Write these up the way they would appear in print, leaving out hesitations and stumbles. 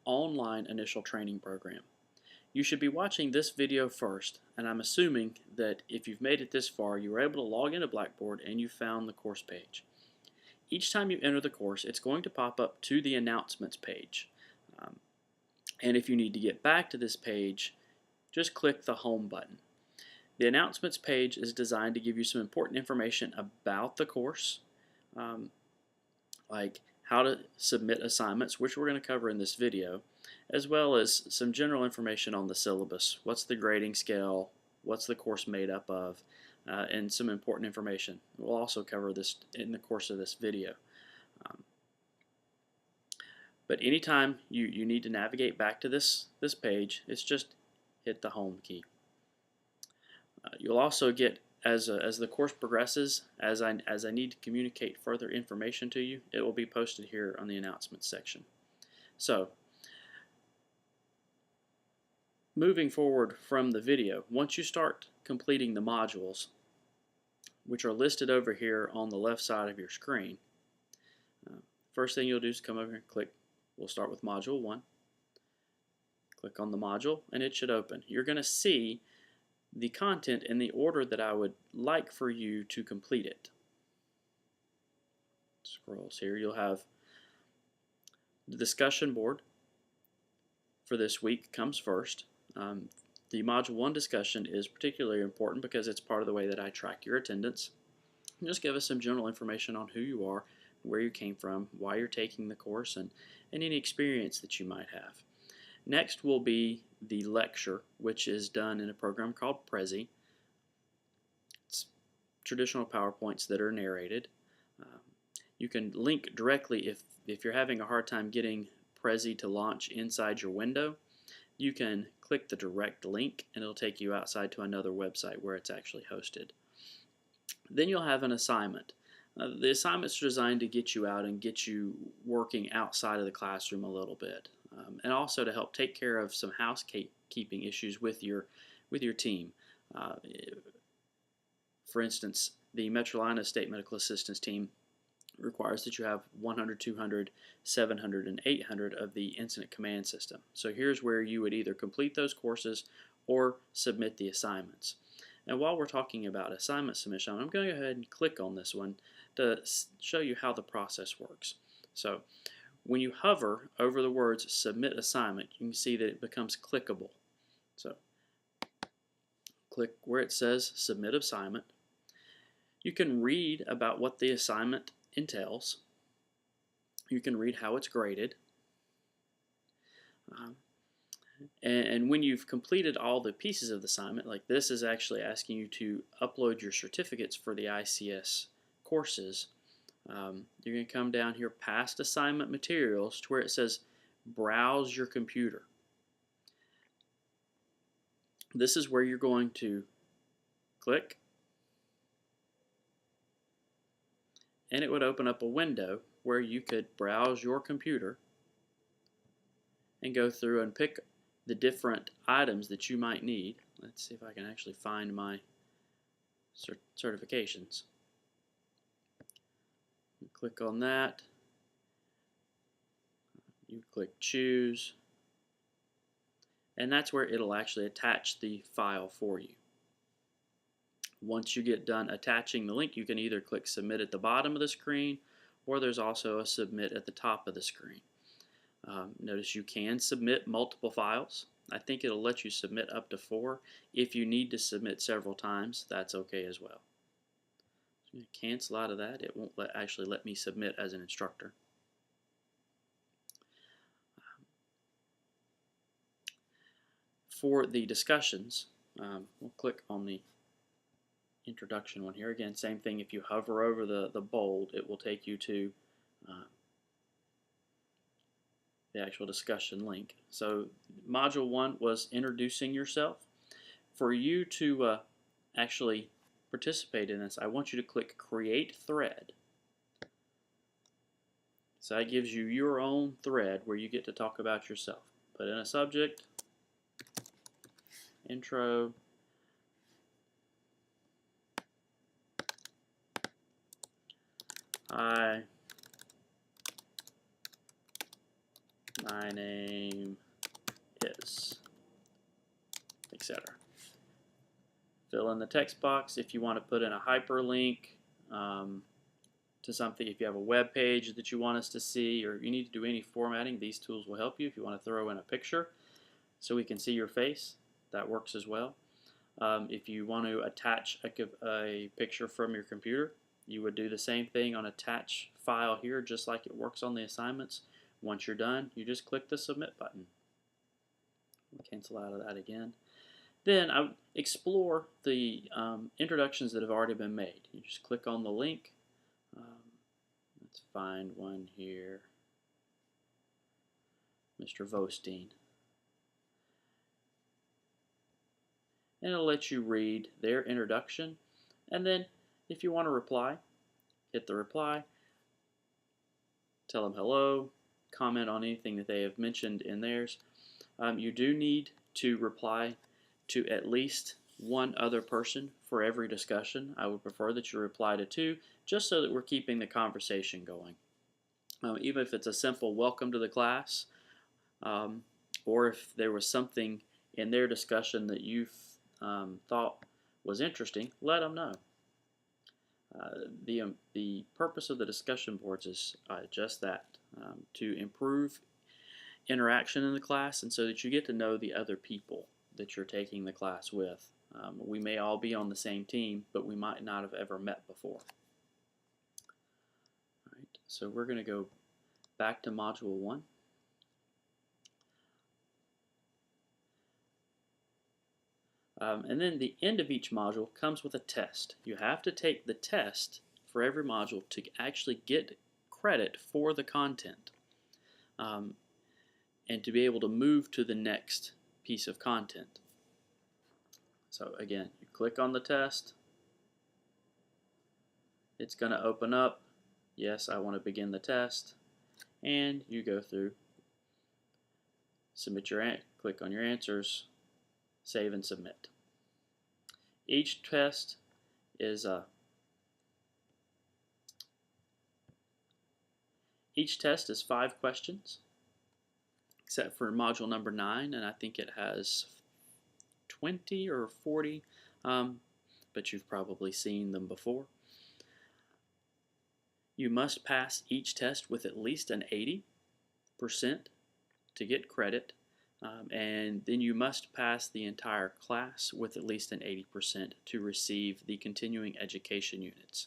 Online Initial Training Program. You should be watching this video first, and I'm assuming that if you've made it this far, you were able to log into Blackboard and you found the course page. Each time you enter the course, it's going to pop up to the announcements page. And if you need to get back to this page, just click the Home button. The announcements page is designed to give you some important information about the course, like how to submit assignments, which we're going to cover in this video, as well as some general information on the syllabus. What's the grading scale? What's the course made up of? And some important information. We'll also cover this in the course of this video. But anytime you need to navigate back to this page, it's just hit the Home key. You'll also get, as the course progresses, as I need to communicate further information to you, it will be posted here on the announcements section. So, moving forward from the video, once you start completing the modules, which are listed over here on the left side of your screen, first thing you'll do is come over here and click. We'll start with Module 1. Click on the module and it should open. You're going to see the content in the order that I would like for you to complete it. Scrolls here. You'll have the discussion board for this week comes first. The Module 1 discussion is particularly important because it's part of the way that I track your attendance. And just give us some general information on who you are, where you came from, why you're taking the course, and any experience that you might have. Next will be the lecture, which is done in a program called Prezi. It's traditional PowerPoints that are narrated. You can link directly if you're having a hard time getting Prezi to launch inside your window. You can click the direct link and it'll take you outside to another website where it's actually hosted. Then you'll have an assignment. The assignments are designed to get you out and get you working outside of the classroom a little bit, and also to help take care of some housekeeping issues with your team. For instance, the Metrolina State Medical Assistance team requires that you have 100, 200, 700, and 800 of the incident command system. So here's where you would either complete those courses or submit the assignments. And while we're talking about assignment submission, I'm going to go ahead and click on this one to show you how the process works. So when you hover over the words submit assignment, you can see that it becomes clickable. So click where it says submit assignment. You can read about what the assignment entails. You can read how it's graded. And when you've completed all the pieces of the assignment, like this is actually asking you to upload your certificates for the ICS courses, you're going to come down here past assignment materials to where it says browse your computer. This is where you're going to click, and it would open up a window where you could browse your computer and go through and pick the different items that you might need. Let's see if I can actually find my certifications. Click on that. You click choose, and that's where it'll actually attach the file for you. Once you get done attaching the link, you can either click submit at the bottom of the screen, or there's also a submit at the top of the screen. Notice you can submit multiple files. I think it'll let you submit up to 4. If you need to submit several times, that's okay as well. So I'm going to cancel out of that. It won't actually let me submit as an instructor. For the discussions, we'll click on the introduction one here. Again, same thing. If you hover over the bold, it will take you to the actual discussion link. So Module 1 was introducing yourself. For you to actually participate in this, I want you to click Create Thread. So that gives you your own thread where you get to talk about yourself. Put in a subject, intro, hi, My name is, etc. Fill in the text box. If you want to put in a hyperlink to something, if you have a web page that you want us to see, or you need to do any formatting, these tools will help you. If you want to throw in a picture so we can see your face, that works as well. If you want to attach a picture from your computer, you would do the same thing on attach file here, just like it works on the assignments. Once you're done, you just click the submit button. We'll cancel out of that again. Then I would explore the introductions that have already been made. You just click on the link. Let's find one here. Mr. Vostein. And it'll let you read their introduction. And then if you want to reply, hit the reply. Tell them hello. Comment on anything that they have mentioned in theirs. You do need to reply to at least one other person for every discussion. I would prefer that you reply to 2, just so that we're keeping the conversation going. Even if it's a simple welcome to the class, or if there was something in their discussion that you thought was interesting, let them know. The purpose of the discussion boards is just that, to improve interaction in the class, and so that you get to know the other people that you're taking the class with. We may all be on the same team, but we might not have ever met before. All right, so we're going to go back to Module 1. And then the end of each module comes with a test. You have to take the test for every module to actually get credit for the content, and to be able to move to the next piece of content. So again, you click on the test. It's going to open up. Yes, I want to begin the test. And you go through, submit click on your answers, save and submit. Each test is 5 questions, except for module number 9, and I think it has 20 or 40, but you've probably seen them before. You must pass each test with at least an 80% to get credit, and then you must pass the entire class with at least an 80% to receive the continuing education units.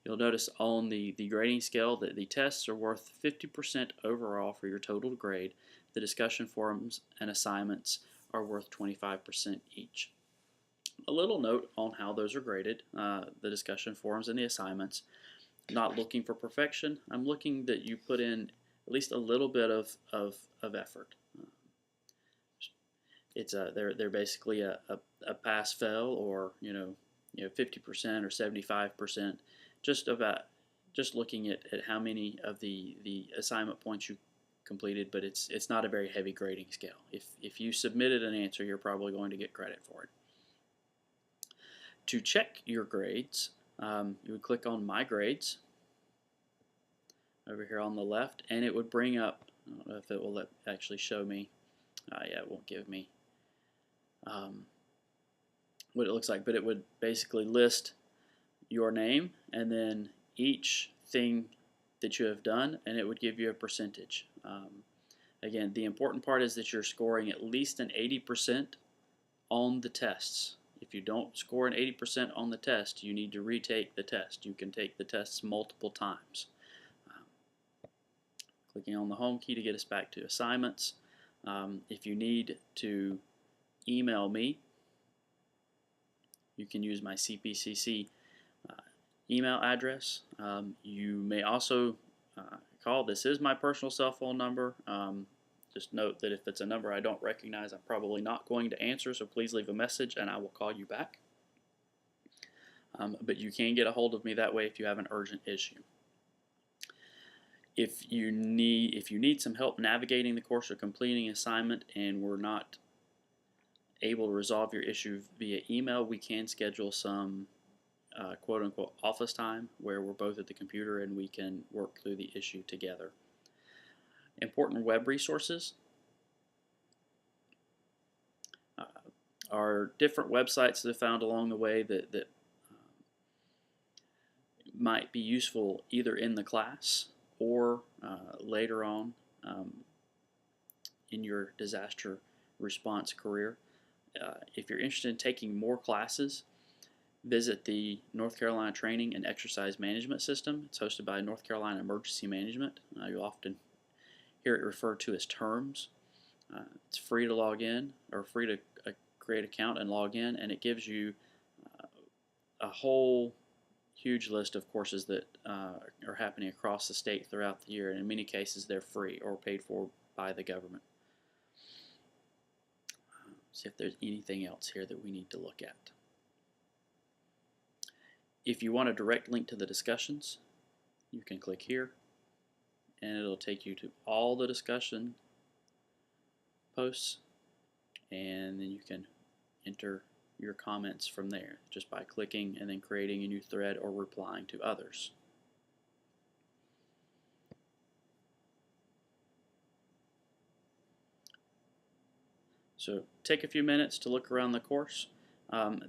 You'll notice on the grading scale that the tests are worth 50% overall for your total grade. The discussion forums and assignments are worth 25% each. A little note on how those are graded: the discussion forums and the assignments. Not looking for perfection. I'm looking that you put in at least a little bit of effort. They're basically a pass-fail, or 50% or 75%. Just looking at how many of the assignment points you completed, but it's not a very heavy grading scale. If you submitted an answer, you're probably going to get credit for it. To check your grades, you would click on My Grades over here on the left, and it would bring up, I don't know if it will actually show me, yeah, it won't give me what it looks like, but it would basically list your name and then each thing that you have done, and it would give you a percentage. Again, the important part is that you're scoring at least an 80% on the tests. If you don't score an 80% on the test, you need to retake the test. You can take the tests multiple times. Clicking on the home key to get us back to assignments. If you need to email me, you can use my CPCC email address. You may also call. This is my personal cell phone number. Just note that if it's a number I don't recognize, I'm probably not going to answer, so please leave a message and I will call you back. But you can get a hold of me that way if you have an urgent issue. If you need some help navigating the course or completing an assignment and we're not able to resolve your issue via email, we can schedule some quote-unquote office time where we're both at the computer and we can work through the issue together. Important web resources are different websites that I found along the way that might be useful either in the class or later on in your disaster response career. If you're interested in taking more classes, visit the North Carolina Training and Exercise Management System. It's hosted by North Carolina Emergency Management. You'll often hear it referred to as TERMS. It's free to log in, or free to create an account and log in, and it gives you a whole huge list of courses that are happening across the state throughout the year, and in many cases they're free or paid for by the government. See if there's anything else here that we need to look at. If you want a direct link to the discussions, you can click here and it'll take you to all the discussion posts, and then you can enter your comments from there just by clicking and then creating a new thread or replying to others. So take a few minutes to look around the course.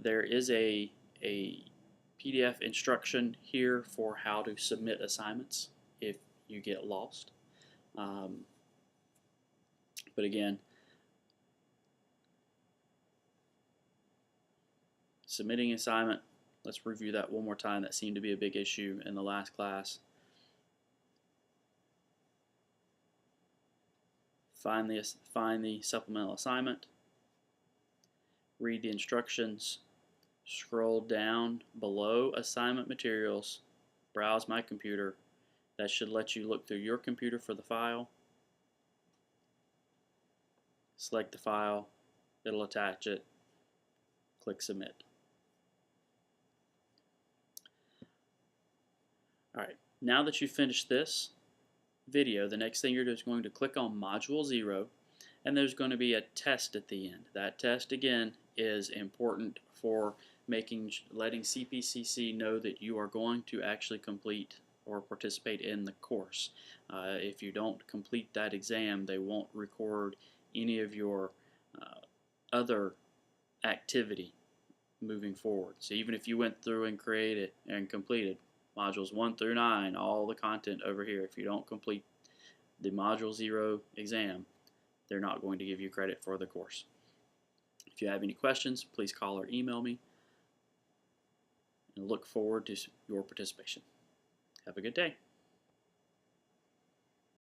There is a PDF instruction here for how to submit assignments if you get lost. But again, submitting assignment, let's review that one more time. That seemed to be a big issue in the last class. Find the supplemental assignment, read the instructions, scroll down below assignment materials, browse my computer. That should let you look through your computer for the file. Select the file, it'll attach it, click submit. Alright, now that you've finished this video, the next thing you're just going to click on Module 0, and there's going to be a test at the end. That test, again, is important for letting CPCC know that you are going to actually complete or participate in the course. If you don't complete that exam, they won't record any of your other activity moving forward. So even if you went through and created and completed modules 1 through 9, all the content over here, if you don't complete the Module 0 exam, they're not going to give you credit for the course. If you have any questions, please call or email me, and look forward to your participation. Have a good day.